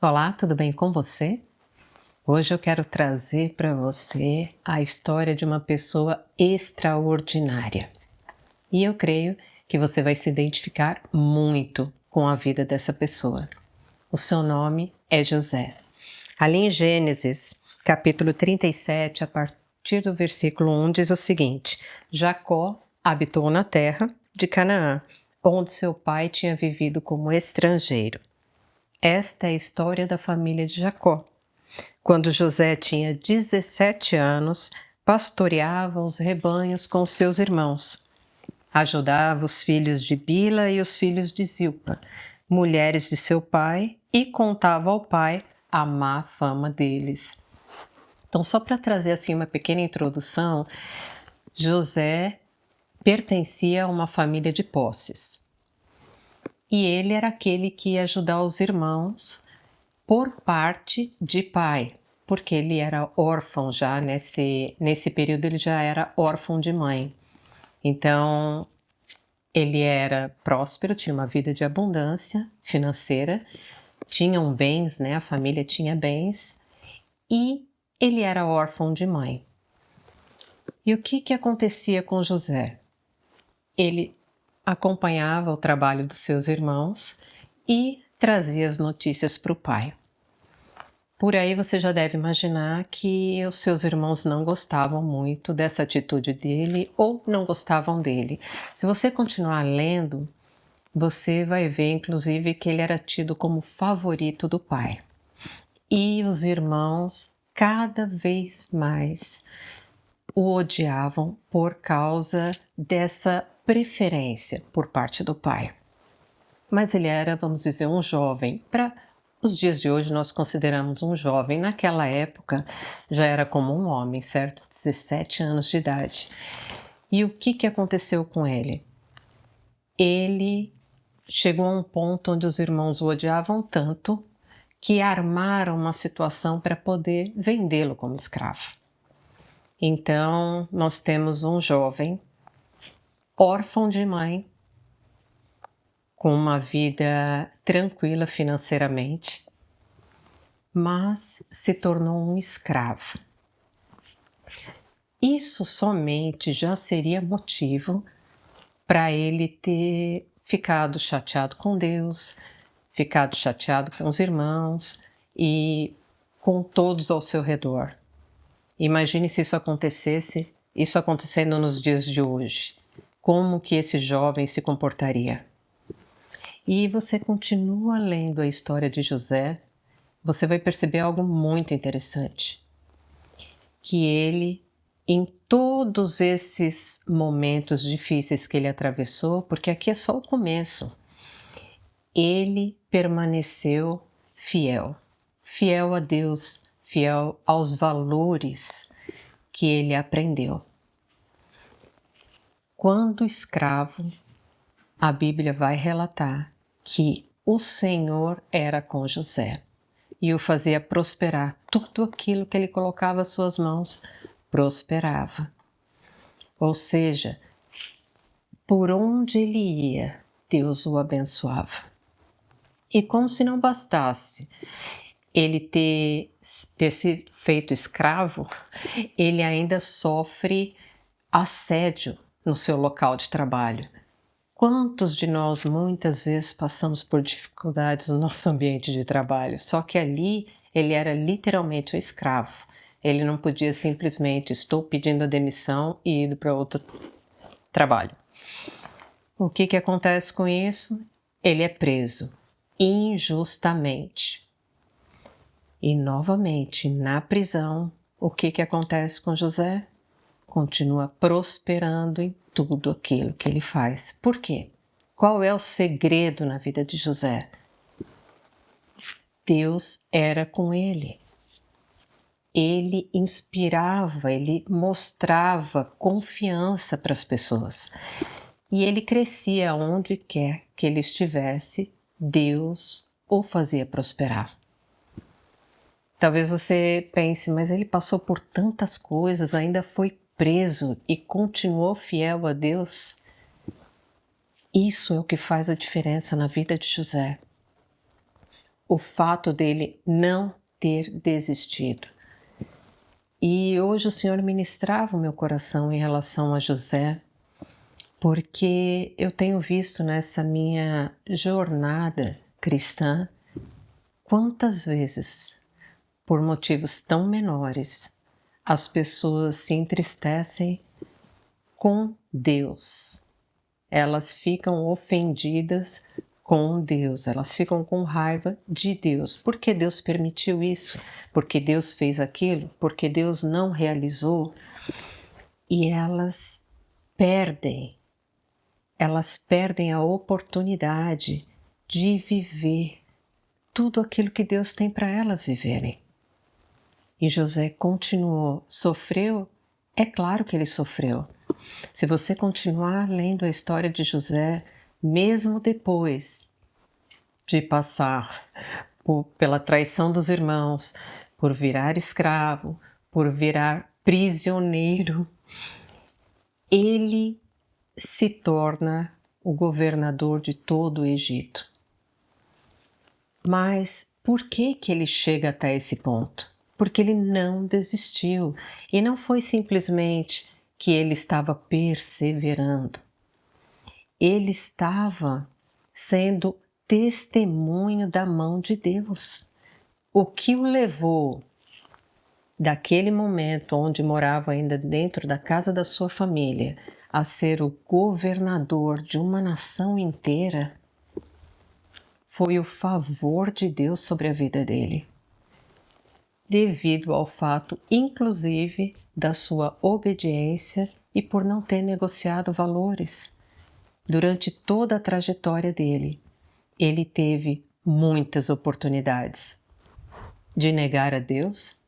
Olá, tudo bem com você? Hoje eu quero trazer para você a história de uma pessoa extraordinária. E eu creio que você vai se identificar muito com a vida dessa pessoa. O seu nome é José. Ali em Gênesis, capítulo 37, a partir do versículo 1, diz o seguinte: Jacó habitou na terra de Canaã, onde seu pai tinha vivido como estrangeiro. Esta é a história da família de Jacó. Quando José tinha 17 anos, pastoreava os rebanhos com seus irmãos. Ajudava os filhos de Bila e os filhos de Zilpa, mulheres de seu pai, e contava ao pai a má fama deles. Então, só para trazer assim uma pequena introdução, José pertencia a uma família de posses. E ele era aquele que ia ajudar os irmãos por parte de pai, porque ele era órfão já, nesse período ele já era órfão de mãe. Então, ele era próspero, tinha uma vida de abundância financeira, tinham bens, né? A família tinha bens, e ele era órfão de mãe. E o que acontecia com José? Ele acompanhava o trabalho dos seus irmãos e trazia as notícias para o pai. Por aí você já deve imaginar que os seus irmãos não gostavam muito dessa atitude dele ou não gostavam dele. Se você continuar lendo, você vai ver inclusive que ele era tido como favorito do pai. E os irmãos cada vez mais o odiavam por causa dessa preferência por parte do pai. Mas ele era, vamos dizer, um jovem. Para os dias de hoje nós consideramos um jovem. Naquela época já era como um homem, certo? 17 anos de idade. E o que aconteceu com ele? Ele chegou a um ponto onde os irmãos o odiavam tanto que armaram uma situação para poder vendê-lo como escravo. Então, nós temos um jovem órfão de mãe, com uma vida tranquila financeiramente, mas se tornou um escravo. Isso somente já seria motivo para ele ter ficado chateado com Deus, ficado chateado com os irmãos e com todos ao seu redor. Imagine se isso acontecesse, isso acontecendo nos dias de hoje. Como que esse jovem se comportaria? E você continua lendo a história de José, você vai perceber algo muito interessante. Que ele, em todos esses momentos difíceis que ele atravessou, porque aqui é só o começo, ele permaneceu fiel. Fiel a Deus, fiel aos valores que ele aprendeu. Quando escravo, a Bíblia vai relatar que o Senhor era com José e o fazia prosperar. Tudo aquilo que ele colocava às suas mãos prosperava. Ou seja, por onde ele ia, Deus o abençoava. E como se não bastasse ele ter se feito escravo, ele ainda sofre assédio no seu local de trabalho. Quantos de nós muitas vezes passamos por dificuldades no nosso ambiente de trabalho? Só que ali ele era literalmente um escravo. Ele não podia simplesmente estou pedindo a demissão e ir para outro trabalho. O que acontece com isso? Ele é preso injustamente. E novamente na prisão, o que acontece com José? Continua prosperando em tudo aquilo que ele faz. Por quê? Qual é o segredo na vida de José? Deus era com ele. Ele inspirava, ele mostrava confiança para as pessoas. E ele crescia onde quer que ele estivesse, Deus o fazia prosperar. Talvez você pense, mas ele passou por tantas coisas, ainda foi preso e continuou fiel a Deus. Isso é o que faz a diferença na vida de José. o fato dele não ter desistido. E hoje o Senhor ministrava o meu coração em relação a José, porque eu tenho visto nessa minha jornada cristã quantas vezes, por motivos tão menores, as pessoas se entristecem com Deus. Elas ficam ofendidas com Deus, elas ficam com raiva de Deus. Por que Deus permitiu isso? Porque Deus fez aquilo? Porque Deus não realizou? E elas perdem a oportunidade de viver tudo aquilo que Deus tem para elas viverem. E José continuou, sofreu? É claro que ele sofreu. Se você continuar lendo a história de José, mesmo depois de passar pela traição dos irmãos, por virar escravo, por virar prisioneiro, ele se torna o governador de todo o Egito. Mas por que ele chega até esse ponto? Porque ele não desistiu. E não foi simplesmente que ele estava perseverando. Ele estava sendo testemunho da mão de Deus. O que o levou daquele momento onde morava ainda dentro da casa da sua família a ser o governador de uma nação inteira foi o favor de Deus sobre a vida dele, devido ao fato, inclusive, da sua obediência e por não ter negociado valores. Durante toda a trajetória dele, ele teve muitas oportunidades de negar a Deus,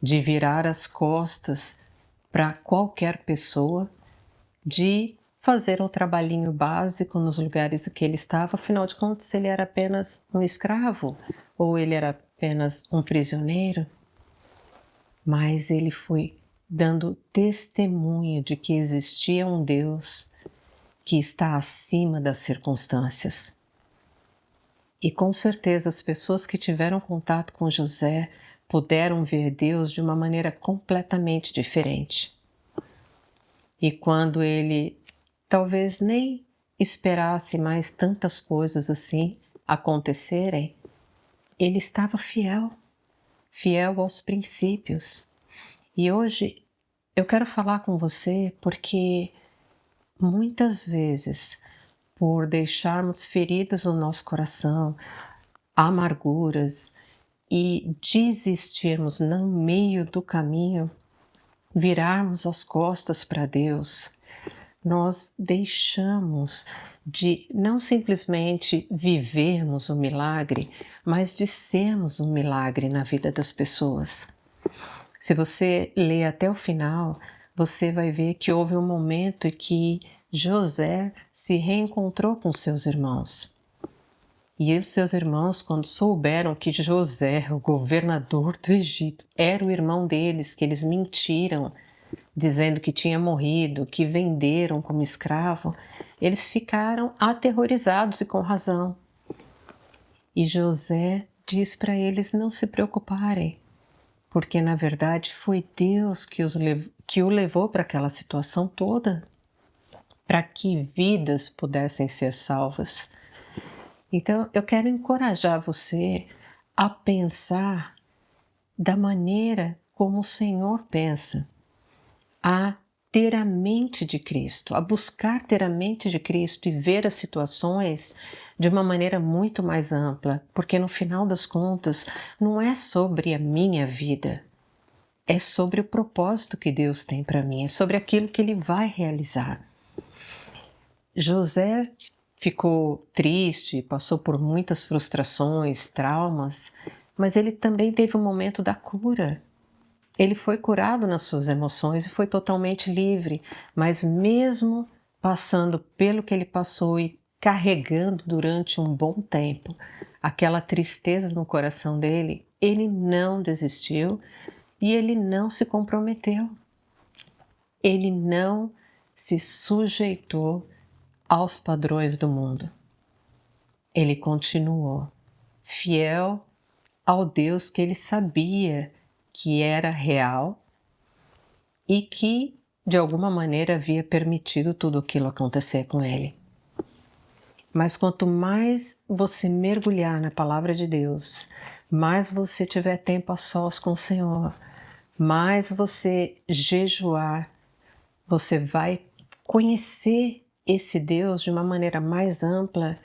de virar as costas para qualquer pessoa, de fazer um trabalhinho básico nos lugares que ele estava. Afinal de contas, ele era apenas um escravo ou ele era apenas um prisioneiro. Mas ele foi dando testemunho de que existia um Deus que está acima das circunstâncias. E com certeza as pessoas que tiveram contato com José puderam ver Deus de uma maneira completamente diferente. E quando ele talvez nem esperasse mais tantas coisas assim acontecerem, ele estava fiel aos princípios. E hoje eu quero falar com você porque muitas vezes, por deixarmos feridas no nosso coração, amarguras e desistirmos no meio do caminho, virarmos as costas para Deus, nós deixamos de não simplesmente vivermos o milagre, mas de sermos um milagre na vida das pessoas. Se você ler até o final, você vai ver que houve um momento em que José se reencontrou com seus irmãos. E os seus irmãos, quando souberam que José, o governador do Egito, era o irmão deles, que eles mentiram, dizendo que tinha morrido, que venderam como escravo, eles ficaram aterrorizados e com razão. E José diz para eles não se preocuparem, porque na verdade foi Deus que o levou para aquela situação toda, para que vidas pudessem ser salvas. Então eu quero encorajar você a pensar da maneira como o Senhor pensa, a ter a mente de Cristo, a buscar ter a mente de Cristo e ver as situações de uma maneira muito mais ampla, porque no final das contas não é sobre a minha vida, é sobre o propósito que Deus tem para mim, é sobre aquilo que Ele vai realizar. José ficou triste, passou por muitas frustrações, traumas, mas ele também teve um momento da cura. Ele foi curado nas suas emoções e foi totalmente livre, mas mesmo passando pelo que ele passou e carregando durante um bom tempo aquela tristeza no coração dele, ele não desistiu e ele não se comprometeu. Ele não se sujeitou aos padrões do mundo. Ele continuou fiel ao Deus que ele sabia que era real e que, de alguma maneira, havia permitido tudo aquilo acontecer com ele. Mas quanto mais você mergulhar na palavra de Deus, mais você tiver tempo a sós com o Senhor, mais você jejuar, você vai conhecer esse Deus de uma maneira mais ampla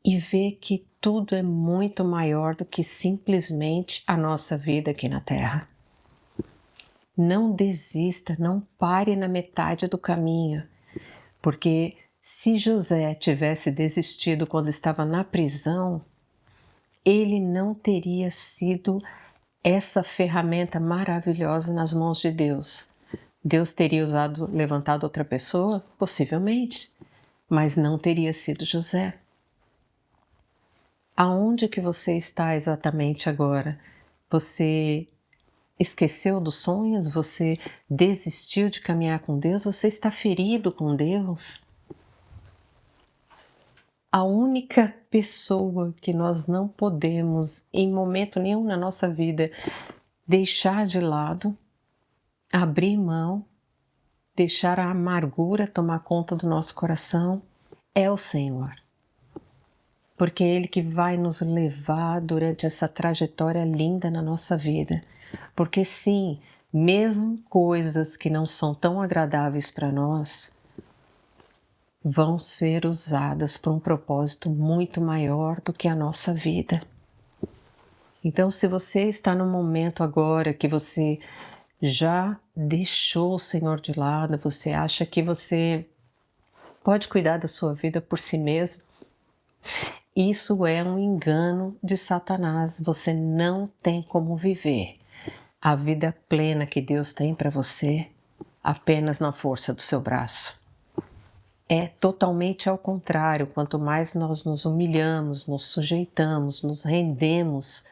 e ver que tudo é muito maior do que simplesmente a nossa vida aqui na Terra. Não desista, não pare na metade do caminho, porque se José tivesse desistido quando estava na prisão, ele não teria sido essa ferramenta maravilhosa nas mãos de Deus. Deus teria levantado outra pessoa? Possivelmente, mas não teria sido José. Aonde que você está exatamente agora? Você esqueceu dos sonhos? Você desistiu de caminhar com Deus? Você está ferido com Deus? A única pessoa que nós não podemos, em momento nenhum na nossa vida, deixar de lado, abrir mão, deixar a amargura tomar conta do nosso coração, é o Senhor. Porque é Ele que vai nos levar durante essa trajetória linda na nossa vida. Porque sim, mesmo coisas que não são tão agradáveis para nós, vão ser usadas para um propósito muito maior do que a nossa vida. Então, se você está no momento agora que você já deixou o Senhor de lado, você acha que você pode cuidar da sua vida por si mesmo, isso é um engano de Satanás. Você não tem como viver a vida plena que Deus tem para você apenas na força do seu braço. É totalmente ao contrário. Quanto mais nós nos humilhamos, nos sujeitamos, nos rendemos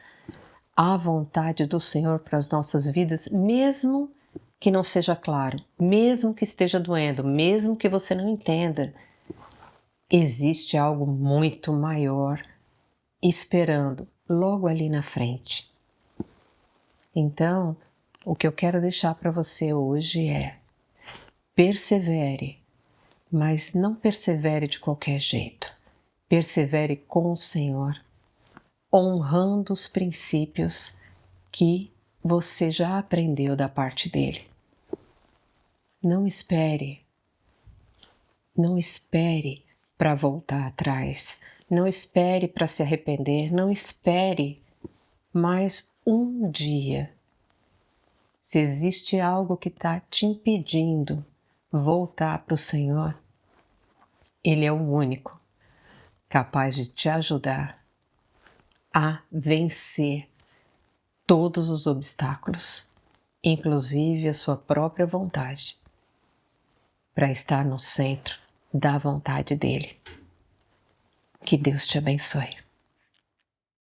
à vontade do Senhor para as nossas vidas, mesmo que não seja claro, mesmo que esteja doendo, mesmo que você não entenda, existe algo muito maior esperando logo ali na frente. Então, o que eu quero deixar para você hoje é: persevere, mas não persevere de qualquer jeito. Persevere com o Senhor, honrando os princípios que você já aprendeu da parte dele. Não espere para voltar atrás, não espere para se arrepender, não espere mais um dia. Se existe algo que está te impedindo voltar para o Senhor, Ele é o único capaz de te ajudar a vencer todos os obstáculos, inclusive a sua própria vontade, para estar no centro da vontade dele. Que Deus te abençoe.